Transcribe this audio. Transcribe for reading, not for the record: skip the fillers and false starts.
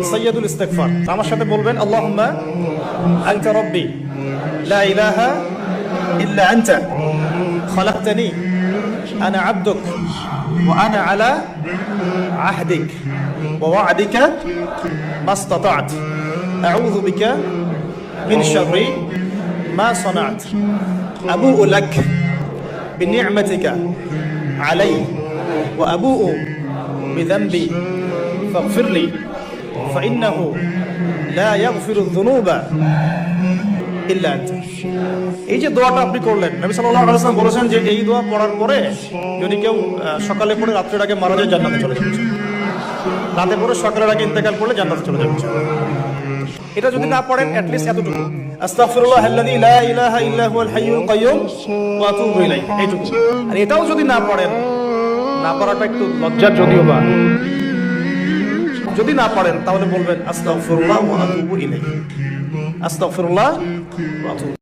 সাইয়্যিদুল ইস্তিগফার। আমার সাথে বলবেন আল্লাহুম্মা আনতা রাব্বি লা ইলাহা ইল্লা আনতা খালাকতানি আনা আবদুক ওয়া আনা আলা আহদিক ওয়া ওয়া'দিকা মাসতাতা'ত আউযু বিকা মিন শাররি মা সানা'ত আবু'ু লাক বিনি'মাতিকা আলাইয়া ওয়া আবু'ু বিযানবি ফাগফির লি ফাইন্নাহু লা ইয়াগফিরুয যুনুবা ইল্লা আনতা। এই যে দোয়াটা আপনি করলেন, নবী সাল্লাল্লাহু আলাইহি ওয়াসাল্লাম বলেছেন যে এই দোয়া পড়ার পরে যদি কেউ সকালে পড়ে রাত্রের আগে মারা যায় জান্নাতে চলে যাবে, রাতে পড়ে সকালের আগে ইন্তেকাল করলে জান্নাতে চলে যাবে। এটা যদি না পড়েন অ্যাটলিস্ট এতটুকু আস্তাগফিরুল্লাহ আল্লাযী লা ইলাহা ইল্লা হুয়াল হাইয়ুল কাইয়্যুম ওয়া আতুবু ইলাইহি, এইটুকু। আর এটাও যদি না পড়েন, না পড়াটা একটু লজ্জার যদিও বা, যদি না পারেন তাহলে বলবেন আস্তাগফিরুল্লাহ ওয়া আতুবু ইলাইহি, আস্তাগফিরুল্লাহ ওয়া আতুবু।